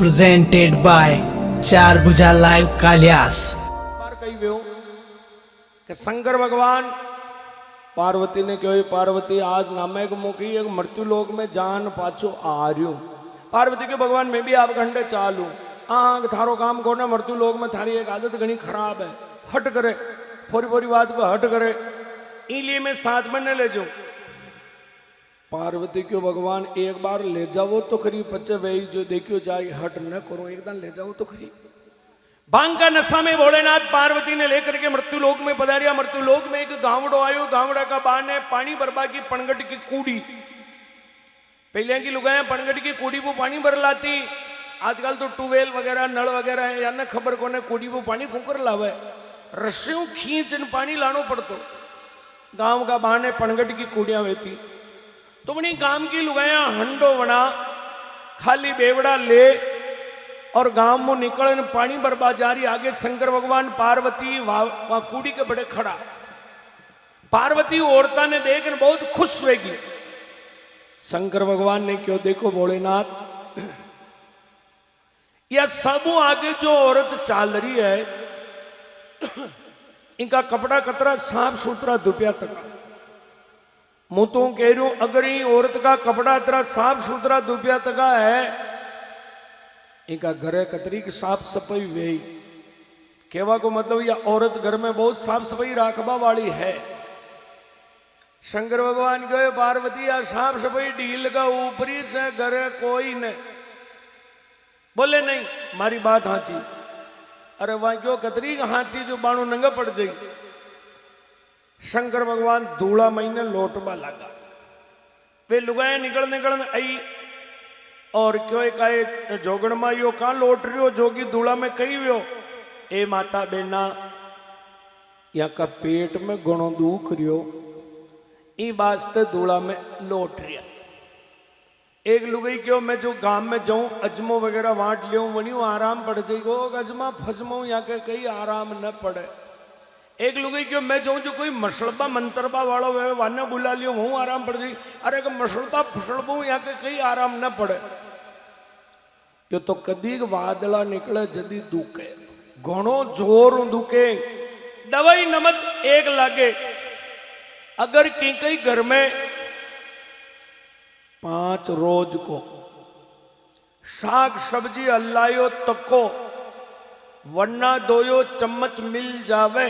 presented by चार भुजा live कालियास। बार कही व्यो कि शंकर भगवान पार्वती ने कहो पार्वती आज नामे को मुखी एक मृत्यु लोक में जान पाछो आ रही। पार्वती के भगवान मैं भी आप घंटे चालू आग थारो काम को ना मृत्यु लोक में थारी एक आदत घनी खराब है, हट करे फोरी फोरी बात पर हट करे, इसलिए मैं साथ में न ले जाऊं। पार्वती क्यों भगवान एक बार ले जाओ तो खरी पचे वही जो देखियो जाए हट न करो, एकदम ले जाओ तो खरी। भांग का नशा में भोलेनाथ पार्वती ने लेकर के मृत्यु लोक में पधारिया। मृत्यु लोक में एक गावड़ो आयो, गावड़ा का बान है पानी भरबा की पनगट की कूड़ी। पहले की लुगाया पनगट की कूड़ी वो पानी भर लाती, आजकल तो ट्यूबवेल वगैरह नल वगैरह है या न खबर को कूड़ी वो पानी कुकर लावे, रस्सियों खींच पानी लानो पड़तो। गांव का बान है पनगट की कूड़ियां वेती, तो बनी गांव की लुगाया हंडो बना खाली बेवड़ा ले और गांव में निकल पानी बर्बाद जा रही। आगे शंकर भगवान पार्वती वहां कूड़ी के बड़े खड़ा। पार्वती औरता ने देखकर बहुत खुश होगी। शंकर भगवान ने क्यों देखो भोलेनाथ यह सब आगे जो औरत चाल रही है इनका कपड़ा कतरा साफ सुथरा दुपया तक। मैं तो कह रही हूं अगर ये औरत का कपड़ा इतना साफ सुथरा दुपया तक है, इनका घर कतरी की साफ सफाई वे कहवा को मतलब यह औरत घर में बहुत साफ सफाई राखबा वाली है। शंकर भगवान कहे पार्वती या साफ सफाई ढील का ऊपरी से घर कोई नहीं। बोले नहीं मारी बात हाची। अरे वहां क्यों कतरी हाची जो बाणु नंगा पड़ जाई। शंकर भगवान धूला महीने लोटबा लगा। वे लुगाए निकल आई और क्यों काए जोगण मा यो कहां लोट रही हो जोगी धूला में कही व्यो। ए माता बेना या का पेट में घणो दुख रियो ई वास्ते धूला में लोट रिया। एक लुगाई क्यों मैं जो गांव में जाऊं अजमो वगैरह वाट लियो वनी आराम पड़ जाएगो, अजमा फजमो या के कहीं आराम न पड़े। एक लुगाई क्यों मैं जाऊं जो कोई मसलबा मंतरबा वालों वे वाने बुला लियो वहू आराम पड़ जाए। अरे मसलबा फसलबो या के कहीं आराम न पड़े। यो तो कदी वादला निकले जदी दुखे घणो जोर दुखे दवाई नमत एक लागे। अगर कई घर में 5 रोज को साग सब्जी हल्लायो तको वरना दोयो चम्मच मिल जावे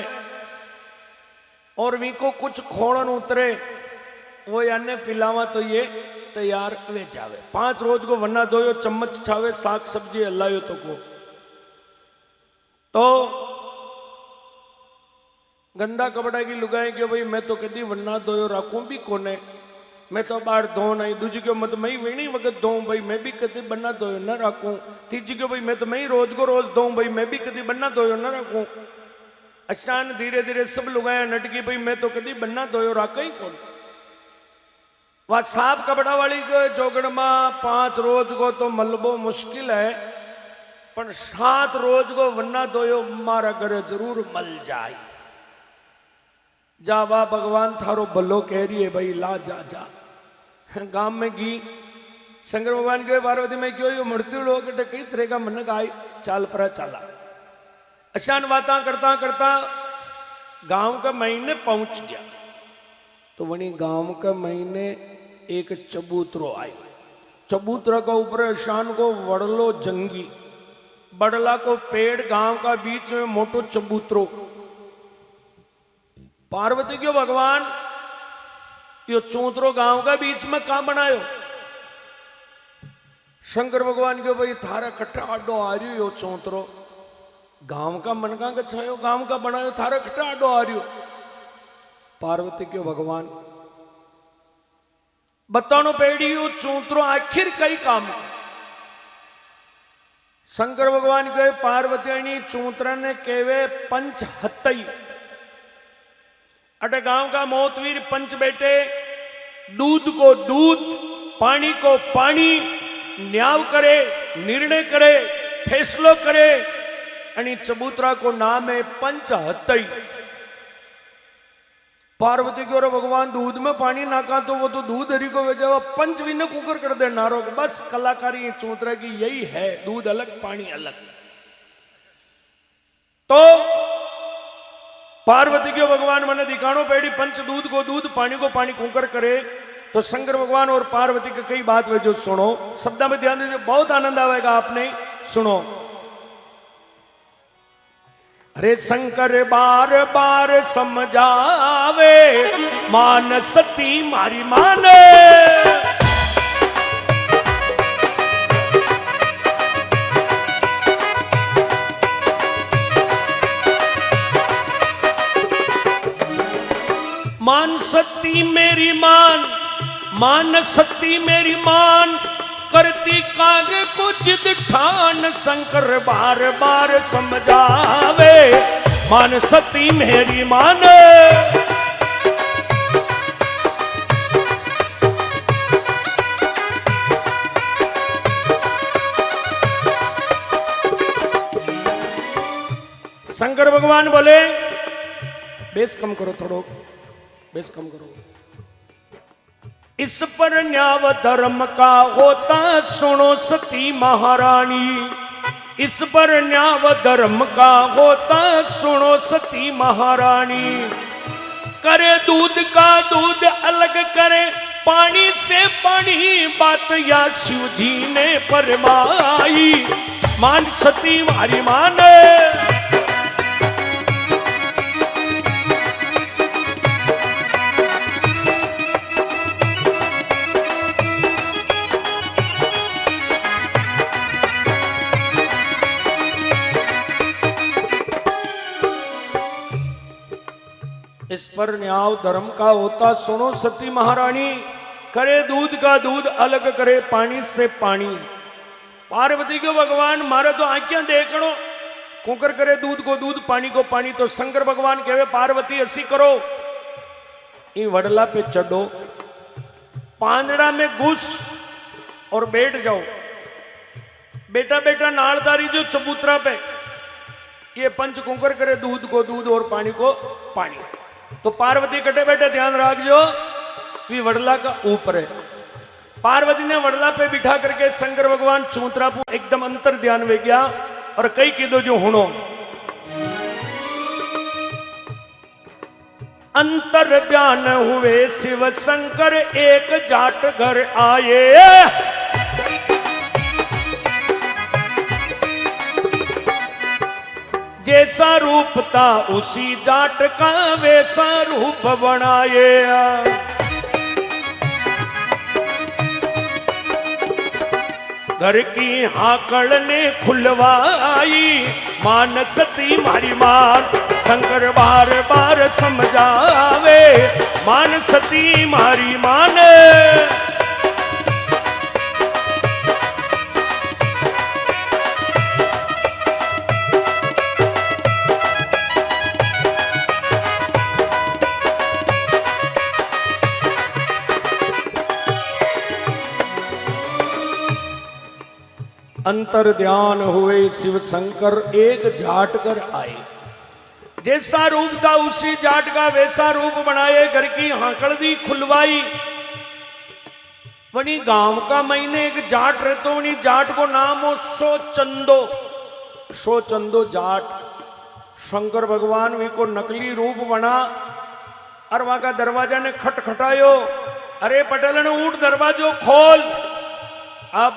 और वी को कुछ खोड़न उतरे वो याने पिलावा तो ये तैयार वे जावे। 5 रोज को वरना दोयो चम्मच छावे साग सब्जी हल्लायो तो गंदा कपड़ा की लुगाए कि भाई मैं तो कदी वरना दोयो राखूं भी कोने, मैं तो बाहर धो नहीं। दूजी क्यों मत मैं वेणी वक्त दो भाई मैं भी कदी बन्ना धोयो न राखूं। तीजी क्यों भाई मैं तो मैं रोज को रोज दो भाई मैं भी कदी बन्ना धोयो न राखूं। अचान धीरे धीरे सब लुगाया नटकी भाई मैं तो कदी बन्ना धोयो राखा ही कौन। वह साफ कपड़ा वाली को जोगण में 5 रोज को तो मलबो मुश्किल है, पर 7 रोज को वन्ना धोयो मारा घर जरूर मल जाए। जा वाह भगवान थारो भलो कह रही है भाई ला जा जा। गांव में गी शंकर भगवान के पार्वती में क्यों यो मृत्यु लोग कई तरह का मनक आई चाल पर चाला। अशान बाता करता करता गांव का महीने पहुंच गया तो वनी गांव का महीने एक चबूतरो आयो। चबूतरा का ऊपर अशान को वड़लो जंगी बड़ला को पेड़ गांव का बीच में मोटो चबूतरो। पार्वती क्यों भगवान यो चौतरो गांव का बीच में कहां बनायो। शंकर भगवान क्यों भाई थारा कट्ठा आडो आ रही यो चौतरो गांव का मन का गच्छायो गांव का बनायो थारा कट्ठा आडो आ रही। पार्वती क्यों भगवान बतानो पेड़ी यो चौतरो आखिर कई काम। शंकर भगवान कहे पार्वती चौतरा ने केवे पंच हत्तई। अटे गांव का मोतवीर पंच बेटे दूध को दूध पानी को पानी न्याव करे निर्णय करे फैसलो करे। अनि चबूतरा को नाम है पंच हत्तई। पार्वती की और भगवान दूध में पानी नाका तो वो तो दूध हरी को भेजा पंचवीन कुकर कर दे नारो बस कलाकारी चौतरा की यही है दूध अलग पानी अलग। तो पार्वती के भगवान मैंने दिखानो पेड़ी पंच दूध को दूध पानी को पानी कुकर करे। तो शंकर भगवान और पार्वती की कई बात वे जो सुनो शब्द में ध्यान दीजिए बहुत आनंद आएगा आपने सुनो। अरे शंकर बार बार समझावे मान सती मारी माने मान सती मेरी मान सती मेरी मान करती कागे को जिद ठान शंकर बार बार समझावे मान सती मेरी मान। शंकर भगवान बोले बेस कम करो थोड़ो बेस कम करो। इस पर न्याय धर्म का होता सुनो सती महारानी इस पर न्याय धर्म का होता सुनो सती महारानी। करे दूध का दूध अलग करे पानी से पानी बात या शिव जी ने फरमाई मान सती मारी मान। इस पर न्याय धर्म का होता सुनो सती महारानी करे दूध का दूध अलग करे पानी से पानी। पार्वती को भगवान मारे तो आंखें देखो कुकर करे दूध को दूध पानी को पानी। तो शंकर भगवान कहे पार्वती ऐसी करो ये वडला पे चढ़ो पांदड़ा में घुस और बैठ जाओ बेटा बेटा नालदारी जो चबूतरा पे ये पंच कुकर करे दूध को दूध और पानी को पानी। तो पार्वती कटे बैठे ध्यान रखजो भी वडला का ऊपर है। पार्वती ने वडला पे बिठा करके शंकर भगवान चौतरा एकदम अंतर ध्यान में गया और कई की दो जो हुनो अंतर ध्यान हुए शिव शंकर एक जाट घर आए। जैसा रूप था उसी जाट का वैसा रूप बनाए। घर की हाकड़ ने खुलवाई मान सती मारी मान शंकर बार बार समझावे मान सती मारी मान। अंतर ध्यान हुए शिव शंकर एक जाट कर आए। जैसा रूप था उसी जाट का वैसा रूप बनाए। घर की हाकड़ दी खुलवाई वनी गांव का महीने एक जाट रहते वनी जाट को नाम हो सो चंदो जाट। शंकर भगवान वी को नकली रूप बना और वहां का दरवाजा ने खटखटायो अरे पटेल ने उठ दरवाजो खोल। अब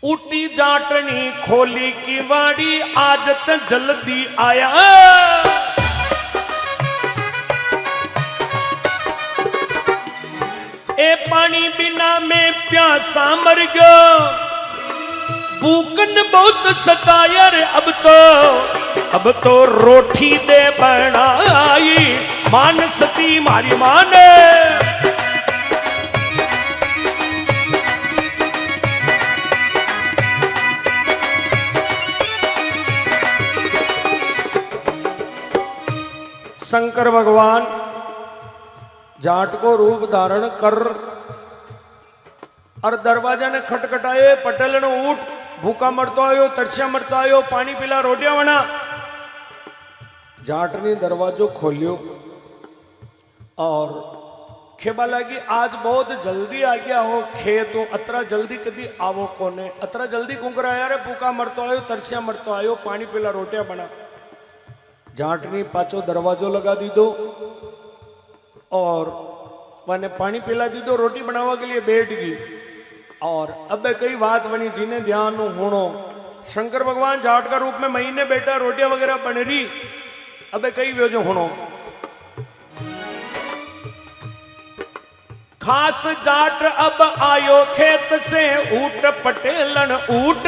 उठी जाटनी खोली की वाड़ी आज त जल्दी आया। ए पानी बिना में प्यासा मर गयो भूखन बहुत सताया रे अब तो रोटी दे बनाई मान सती मारी मान। शंकर भगवान जाट को रूप धारण कर और दरवाजा ने खटखटाए पटेल ने उठ भूखा मरता आयो तरसिया मरता आयो पानी पिला रोटियां बना। जाट ने दरवाजो खोलियो और खेबा लगी आज बहुत जल्दी आ गया हो खे तो अतरा जल्दी कदी आवो कोने अतरा जल्दी कुंकरा यार भूखा मरतो आयो तरसिया मरतो आयो पानी पीला रोटियां बना। जाटनी पाछो दरवाजो लगा दी दो और मैंने पानी पिला दी दो रोटी बनावा के लिए बैठ गई। और अब कई बात बनी जिन्हें ध्यान होनो शंकर भगवान जाट का रूप में महीने बैठा रोटियां वगैरह बन रही। अब कई व्यो जो होनो खास जाट अब आयो खेत से ऊट पटेलन ऊट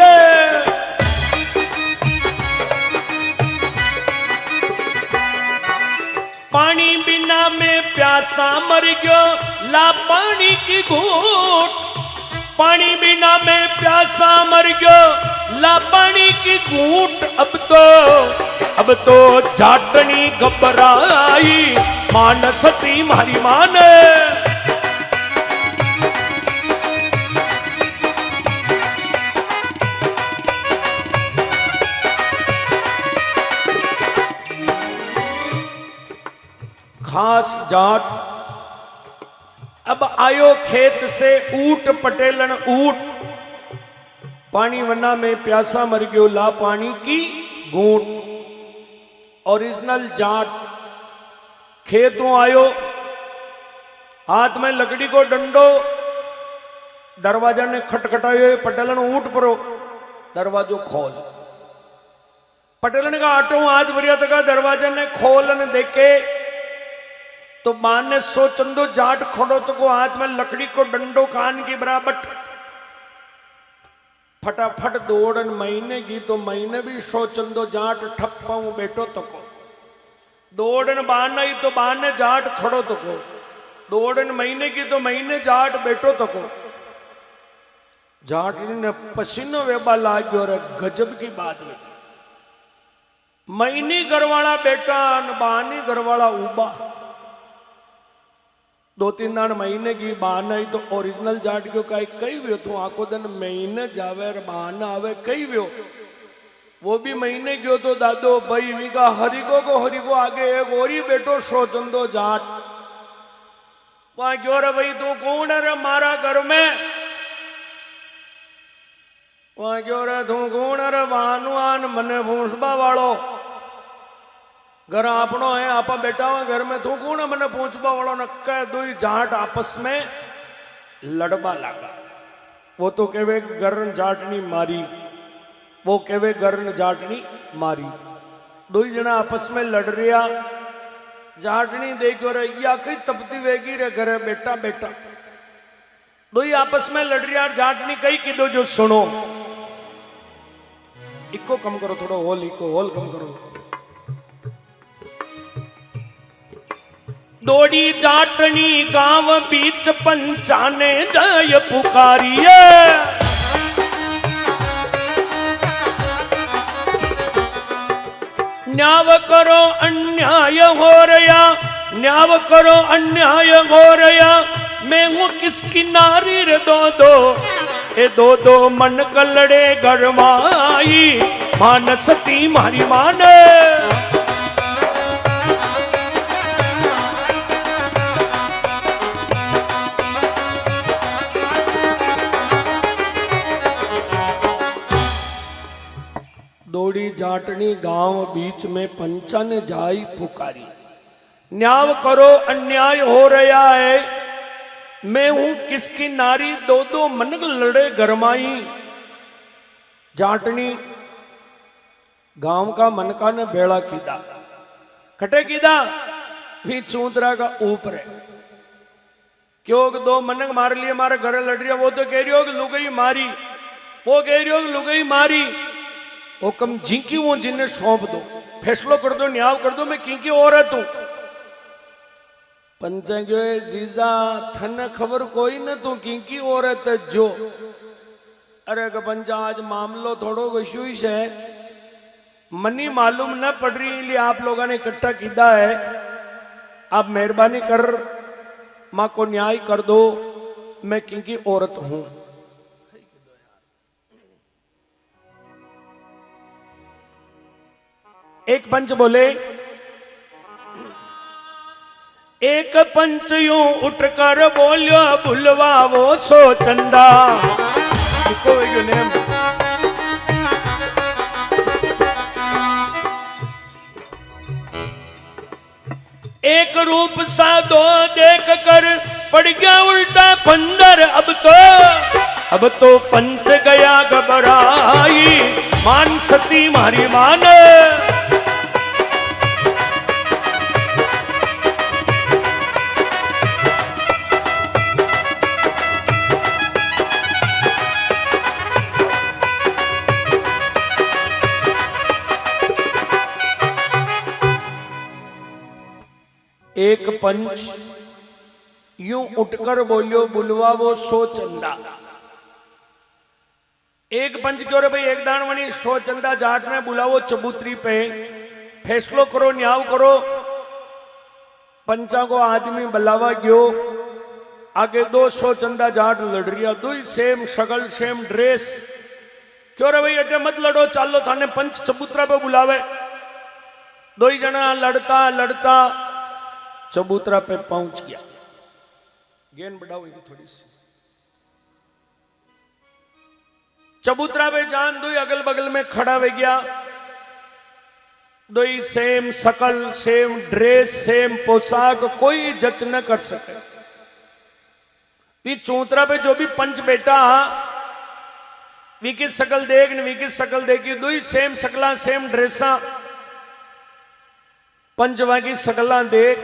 पानी बिना में प्यासा मर गयो ला पानी की घूट पानी बिना में प्यासा मर गयो ला पानी की घूट। अब तो जाटनी घबराई मान सती मारी मान खास जाट अब आयो खेत से ऊट पटेलन ऊट पानी वना में प्यासा मर गयो ला पानी की घूंट। ओरिजिनल जाट खेतों आयो हाथ में लकड़ी को डंडो दरवाजा ने खटखटायो पटेलन ऊट परो दरवाजो खोल पटेलन का आटो हाथ भरिया तक दरवाजा ने खोलन देखे तो मां ने सो चंदो जाट खड़ो तो को हाथ में लकड़ी को डंडो कान की बराबर फटाफट दौड़न महीने की तो महीने भी सो चंदो जाट ठप्पाऊ बैठो तो को दौड़न बाना ही तो बाने जाट खड़ो तो को दौड़न महीने की तो महीने जाट बैठो तो को जाट ने पसीनो वेबा लाग्यो रे गजब की बात लगी। महीनी घरवाला बेटा बहानी घरवाला उबा दो तीन दान महीने की बहाना ही तो ओरिजिनल जाट क्यों कई व्यो तू आको दिन महीने जावे बहाना आवे कई व्यो वो भी महीने क्यों तो दादो भाई विका हरिको को आगे एक और ही बेटो सोचंदो जाट वहां क्यों रे भाई तू कौन है रे मारा घर में वहां क्यों रे तू कौन है रे वानुआन मने भूसबा वालो घर आपनो है आपा बैठा हुआ घर में तू कौन है मने पूछबा वालों न कह दो जाट आपस में लड़बा लगा। वो तो कहवे गरन जाटनी मारी वो कहवे गरन जाटनी मारी दो ही जना आपस में लड़ रिया जाटनी देखो रे या कई तपती वेगी रे घरे बेटा बेटा दो ही आपस में लड़ रिया जाटनी कई की दो जो सुनो इको कम करो थोड़ा होल इको होल कम करो। दौड़ी जाटनी गांव बीच पंचाने जय पुकारिए न्याव करो अन्याय हो रया न्याव करो अन्याय हो रया मैं हूं किसकी नारी रे दो मन कलड़े गरमाई मान सती मारी मान दौड़ी जाटनी गांव बीच में पंचन जाई पुकारी न्याव करो अन्याय हो रहा है मैं हूं किसकी नारी दो मनक लड़े गरमाई। जाटनी गांव का मनका ने बेड़ा कीदा कटे कीदा भी चूतरा का ऊपर है क्यों दो मनक मार लिए मारे घर लड़ रही वो तो कह रही हो कि लुगई मारी वो कह रही हो कि लुगई मारी हुक्म जिंकी वो जिन्हें सौंप दो फैसलो कर दो न्याय कर दो मैं की औरत हूं पंच जीजा थन खबर कोई न तू की औरत जो अरे पंचा आज मामलो थोड़ो विशुष है मनी मालूम न पड़ रही इसलिए आप लोगों ने इकट्ठा किया है आप मेहरबानी कर मां को न्याय कर दो मैं की औरत हूं। एक पंच बोले एक पंच यूं उठकर बोलियो बुलवावो सो चंदा। एक रूप सा दो देख कर पड़ गया उल्टा पंडर। अब तो पंच गया घबराई मान सती मारी मान। एक पंच यूं उठकर बोलियो बुलवावो सो चंदा। एक पंच क्यों रे भाई एक दानवणी सो चंदा जाट ने बुलावो चबूतरी पे, फैसलो करो न्याव करो। पंचा को आदमी बुलावा गयो, आगे 200 चंदा जाट लड़ रिया, दो सेम शक्ल सेम ड्रेस। क्यों रे भाई अटे मत लड़ो, चालो थाने पंच चबूतरा पे बुलावे। दो ही जना लड़ता लड़ता चबूतरा पे पहुंच गया। गेन बढ़ाओ थोड़ी सी। चबूतरा पे जान दो अगल बगल में खड़ा हो गया। दो ही सेम शकल सेम ड्रेस सेम पोशाक, कोई जज न कर सके। चौतरा पे जो भी पंच बेटा विकी शकल देख न विकी शकल देखी, दो ही सेम शकला सेम ड्रेसा। पंचवा की शकला देख,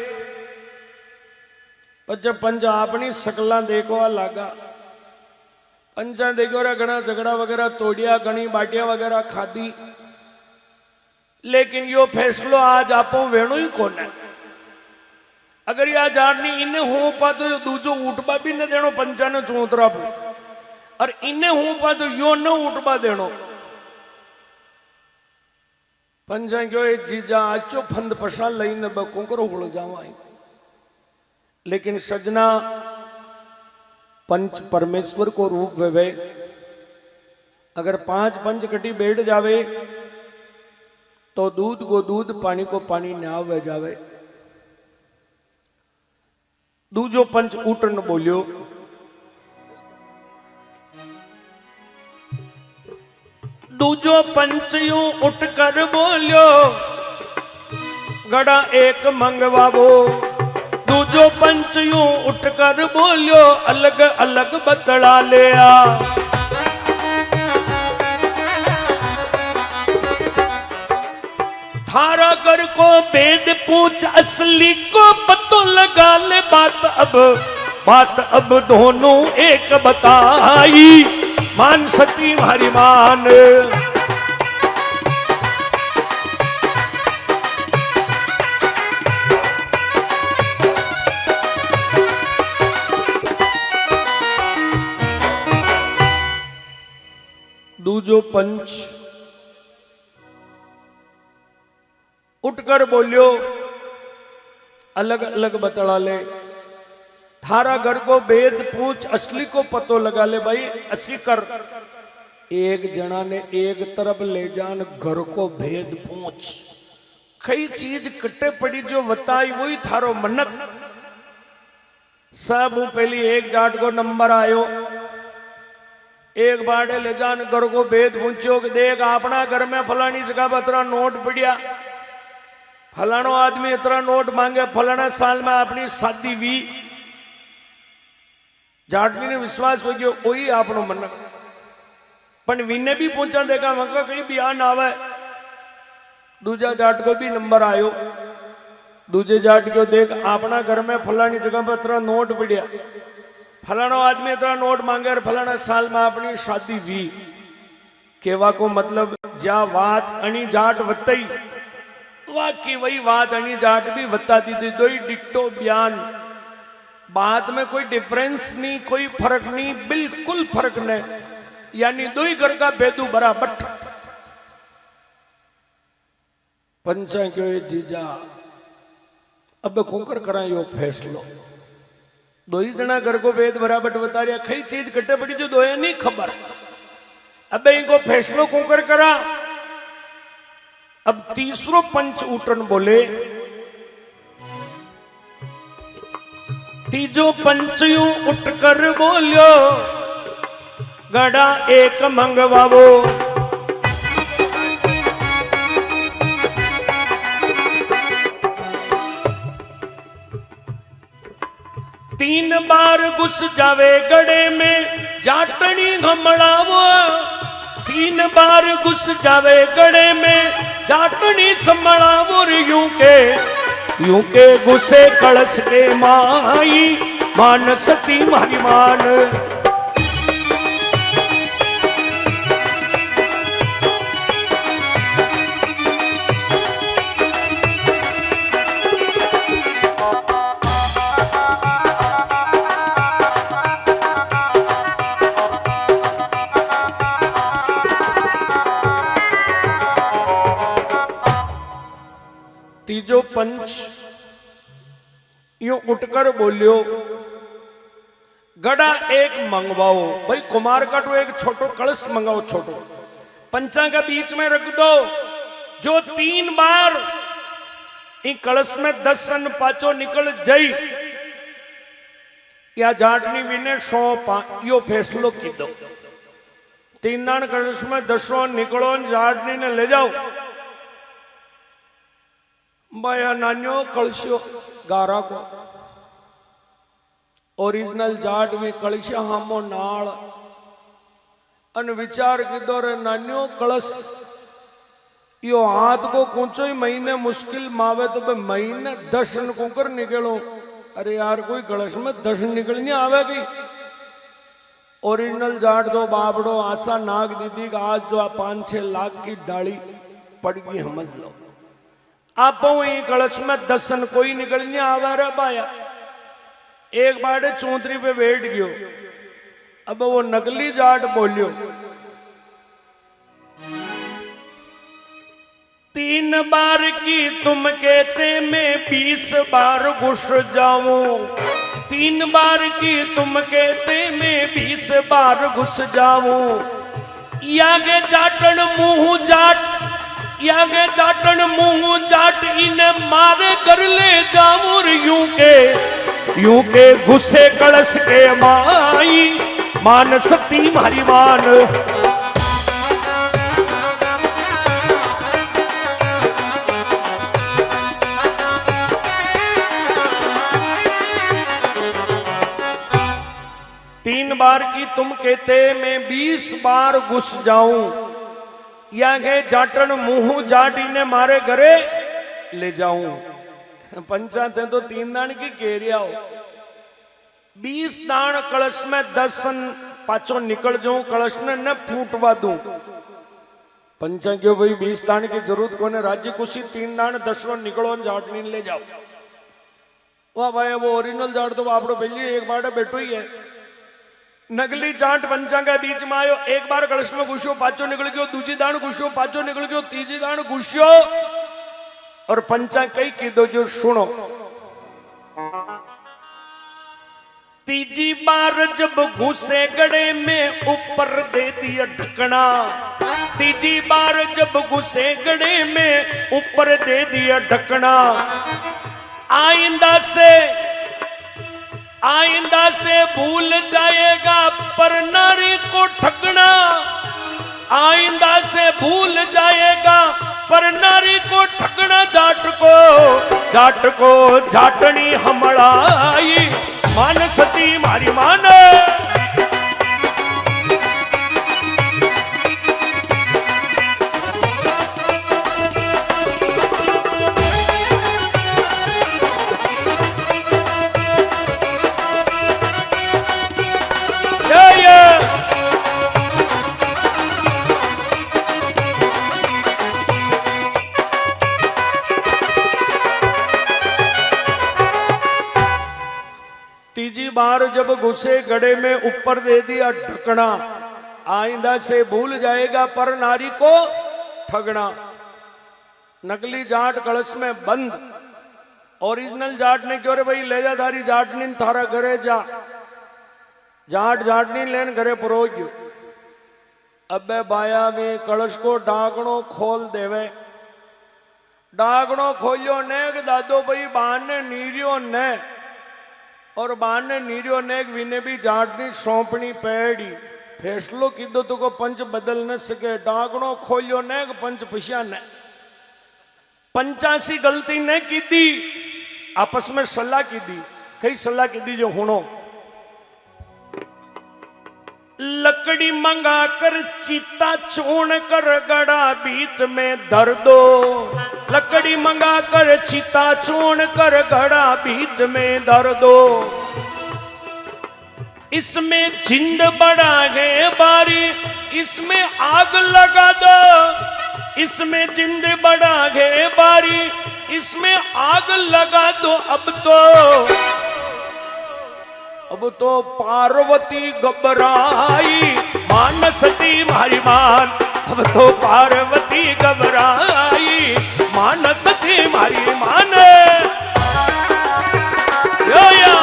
पर जब पंच अपनी शकला देखो लागा। पंचा देखो रे घना झगड़ा वगैरह तोड़िया, घनी बाटिया वगैरह खादी, लेकिन यो फैसलो आज आपो वेणु ही कौन है। अगर या जाड़नी इन्हें हो पा तो दूजो उठबा भी न देनो पंचा ने चौतरा पे, और इन्हें हो पा तो यो न उठबा देनो। पंचा क्यों जीजा आचो फंद पशा लई न बको करो हुड़ जावा। लेकिन सजना पंच परमेश्वर को रूप वे, अगर 5 पंच कटी बैठ जावे तो दूध को दूध पानी को पानी न्याव वे जावे। दूजो पंच उठन बोलियो, दूजो पंच यूं उठ कर बोलियो गड़ा एक मंगवावो। दूजो पंच यूं उठकर बोलियो अलग अलग बतला ले आ। थारा घर को भेद पूछ असली को पतो लगा ले। बात अब दोनों एक बताई मान सती हमारी मान। दूजो पंच उठकर बोलियो अलग अलग बतला ले। थारा घर को भेद पूछ असली को पतो लगा ले। भाई असी कर एक जना ने एक तरफ ले जान घर को भेद पूछ। कई चीज कट्टे पड़ी जो बताई वही थारो मनक। सब पहली एक जाट को नंबर आयो, एक बाड़े ले जान घर को भेद पूछो कि देख अपना घर में फलानी जगह पर इतना नोट पड़िया, फलानो आदमी इतना नोट मांगे, फलाना साल में अपनी शादी हुई। जाटनी ने विश्वास हो गया वही आपनो मन। पण विने भी पूछा देखा मका कहीं बयान आवे। दूजा जाट को भी नंबर आयो। दूजे जाट को देख अपना घर में फलानी जगह पर इतना नोट पड़िया, फलानो आदमी इतना नोट मांगे और फलाना साल में अपनी शादी हुई। केवा को मतलब ज्या बात अणी जाट वतई वाकई वही बात अणी जाट भी बता दी थी। दो ही डिट्टो बयान, बात में कोई डिफरेंस नहीं, कोई फर्क नहीं, बिल्कुल फर्क नहीं, यानी दो ही घर का भेदू बराबर। पंचा क्यों जीजा अब खोकर करा यो फैसलो। दो ही जना घर को भेद बराबर बता रहा, कई चीज कट्टे पड़ी जो दो नहीं खबर। अब इनको फैसलो खोकर करा। अब तीसरो पंच उठन बोले तीजो पंचयू उठकर बोलियो गड़ा एक मंगवावो। तीन बार घुस जावे गड़े में जाटनी घमड़ावो। तीन बार घुस जावे गड़े में जाटनी संभड़ावो। यूं के घुसे कलश के माई मान सती मारी मान। तीजो पंच यूं उठकर बोलियो गड़ा एक मंगवाओ। भाई कुमार का तो एक छोटो कलश मंगाओ, छोटो पंचा के बीच में रख दो। जो 3 बार इन कलश में 10 सन पाचो निकल जाई या जाटनी विने 100 यो फैसलो की दो। 3 दान कलश में 10 निकलो जाटनी ने ले जाओ। बाया नान्यो कलश्यो गारा को ओरिजिनल जाट भी कलश्या हमो नाल अन विचार कीधो रे नान्यो कलश यो हाथ को कूचो ही महीने मुश्किल मावे तो महीने 10 कुकर निकलो। अरे यार कोई कलश में 10 निकलनी आवे गई। ओरिजिनल जाट दो बाबड़ो आशा नाग दीदी का आज जो 5-6 लाख की डाली पड़ गई समझ लो। आप कलश में 10 कोई निकलने आवा रे बाया। एक बार चौधरी पे बैठ गयो। अब वो नकली जाट बोलियो 3 बार की तुम कहते मैं 20 बार घुस जाऊं। 3 बार की तुम कहते मैं 20 बार घुस जाऊं। यागे जाटन मुंह जाट यागे जाटन मुंह जाट इने मारे कर ले जाऊं। यूं के घुसे कलश के माई मान सती मारी मान। तीन बार की तुम कहते मैं 20 बार घुस जाऊं। या गए जाटन मुंह जाटी ने मारे घरे ले जाऊं। पंचायत है तो 3 दान की केरिया हो। 20 दान कलश में 10 पाचो निकल जाऊं। कलश ने न फूटवा दूं। पंचा क्यों भाई 20 दान की जरूरत को ने राज्य कुशी 3 दान 10 निकलो जाटनी ले जाओ। वाह भाई वो ओरिजिनल जाट तो आपड़ो पहले एक बार बैठो ही है। नकली जाट पंचा के बीच में आयो। एक बार कलश में घुसियो पाचो निकल गयो। दूजी दान घुसियो पाचो निकल गयो। तीजी दान घुसियो और पंचा कई कीधो जो सुनो। तीजी बार जब घुसे गड़े में ऊपर दे दिया ढकना। तीजी बार जब घुसे गड़े में ऊपर दे दिया ढकना। आइंदा से भूल जाएगा पर नारी को ठगना। आइंदा से भूल जाएगा पर नारी को ठगना। जाट को जाटनी हमड़ाई मान सती मारी मान। तीजी बार जब घुसे गड़े में ऊपर दे दिया ढकना। आइंदा से भूल जाएगा पर नारी को ठगना। नकली जाट कलश में बंद। ओरिजिनल जाट ने क्यों रे भाई ले जा थारी जाटनी थारा घरे जा। जाट जाटनी लेन घरे परोज गयो। अबे बाया में कलश को डागणो खोल देवे। डागणो खोलियो ने दादो भाई बहाने नीरियो ने और बाने नीरियो ने विने भी जाटनी सौंपनी पैड़ी फैसलो कीधो तो को पंच बदल न सके डागणो खोलियो ने पंच पुष्या ने पंचासी गलती ने की दी आपस में सलाह की दी कई सलाह की दी जो हुनो लकड़ी मंगा कर चीता चूर्ण कर गड़ा बीच में धर दो लकड़ी मंगा कर चीता चूर्ण कर गड़ा बीच में धर दो इसमें जिंद बढ़ा है बारी इसमें आग लगा दो इसमें जिंद बढ़ा है बारी इसमें आग लगा दो अब तो पार्वती घबराई मानसती मारी मान अब तो पार्वती घबराई मानसती मारी मान यो या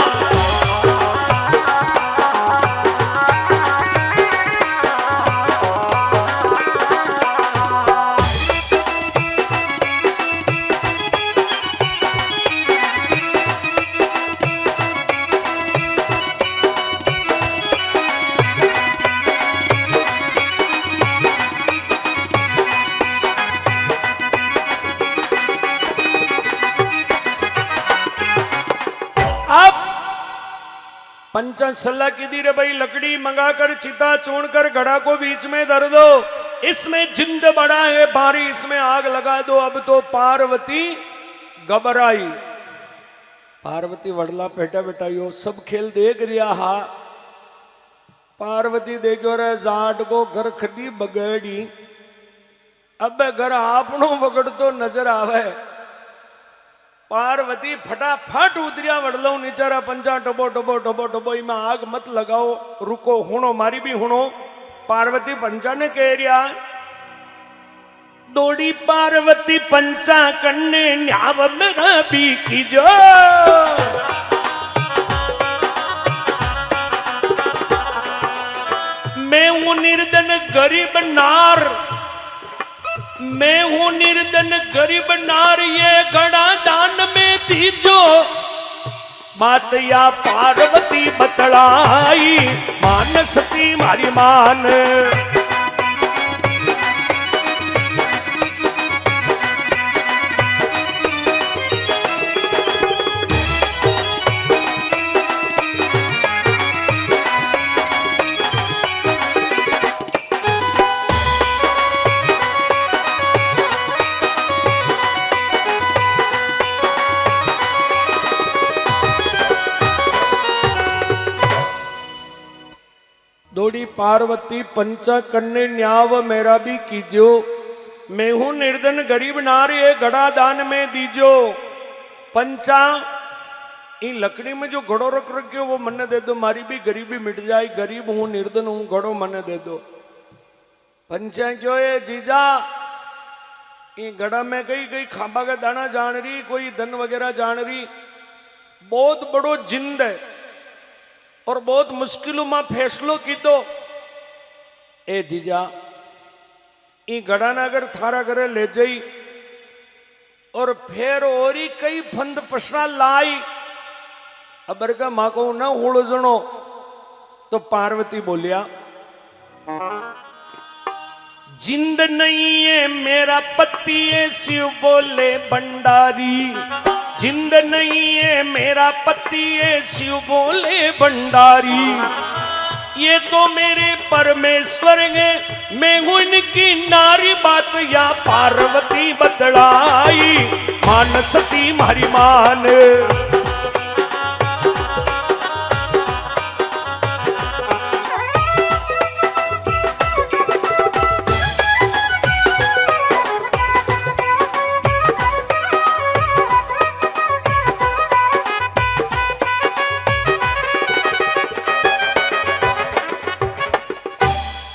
पंचा सलाह की दी रे भाई लकड़ी मंगाकर चिता चूर्ण कर घड़ा को बीच में धर दो इसमें जिंद बड़ा है भारी इसमें आग लगा दो अब तो पार्वती घबराई पार्वती वड़ला पेटा बेटा यो सब खेल देख रिया हा पार्वती देखो रे जाट को घर खदी बगड़ी अब घर आपनो बगड़ तो नजर आवे पार्वती फटाफट उतरिया वड़लो निचारा पंचा टबो टबो टबो टबो इमा आग मत लगाओ रुको हुणो मारी भी हुणो पार्वती पंचा ने कह रिया दौड़ी पार्वती पंचा कन्ने न्याव मेरा भी कीजो मैं हूं निर्धन गरीब नार मैं हूं निर्धन गरीब नार ये घड़ा दान में दीजो बात या पार्वती बतलाई मानसती मारी मान दौड़ी पार्वती पंचा कन्ने न्याव मेरा भी कीजो मैं हूं निर्धन गरीब नार ये घड़ा दान में दीजो पंचा इन लकड़ी में जो घड़ो रख रखियो वो मन्ने दे दो मारी भी गरीबी मिट जाए गरीब हूं निर्धन हूं घड़ो मन्ने दे दो पंचा क्यों ये जीजा इन घड़ा में कई कई खांबा का दाना जान रही कोई धन वगैरह जान रही बहुत बड़ो जिंद है और बहुत मुश्किलों में फैसलो की तो ए जीजा ई घड़ा ना अगर थारा घरे ले जाई और फिर और ही कई फंद पसरा लाई अबर का माँ को न हुड़जनो तो पार्वती बोलिया जिंद नहीं है मेरा पति है शिव बोले भंडारी जिंद नहीं है मेरा पति है शिव बोले भंडारी ये तो मेरे परमेश्वर है मैं हूं इनकी नारी बात या पार्वती बतलाई मानसती मारी मान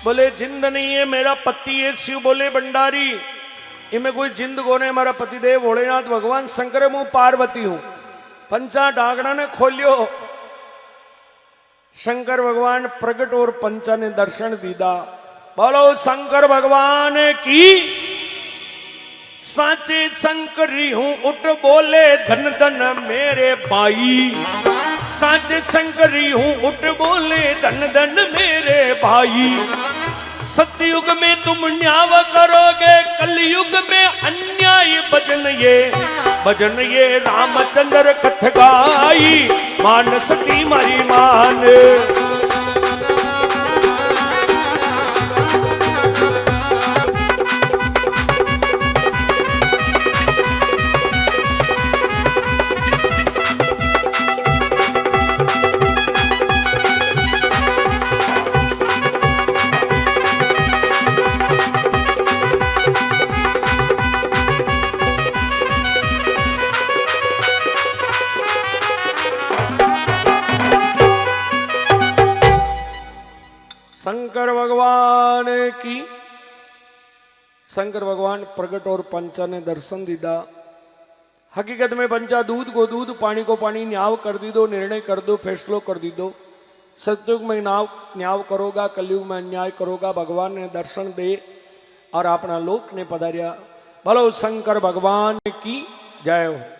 बोले जिंद नहीं है मेरा पति है शिव बोले भंडारी इनमें कोई जिंद को नहीं हमारा पतिदेव भोलेनाथ भगवान शंकर मुंह पार्वती हूं पंचा डागड़ा ने खोलियो शंकर भगवान प्रकट और पंचा ने दर्शन दीदा बोलो शंकर भगवान की साचे शंकरी हूं उठ बोले धन धन मेरे भाई साचे शंकरी हूँ उठ बोले धन धन मेरे भाई। सतयुग में तुम न्याय करोगे, कलयुग में अन्याय भजन ये रामचंद्र कथ गाई, मान सती मारी मान। शंकर भगवान की, शंकर भगवान प्रकट और पंचा ने दर्शन दीदा। हकीकत में पंचा दूध को दूध, पानी को पानी, न्याव कर दी दो, निर्णय कर दो, फैसलो कर दी दो। सतयुग में न्याव करोगा, कलयुग में अन्याय करोगा। भगवान ने दर्शन दे और अपना लोक ने पधारिया। बोलो शंकर भगवान की जय हो।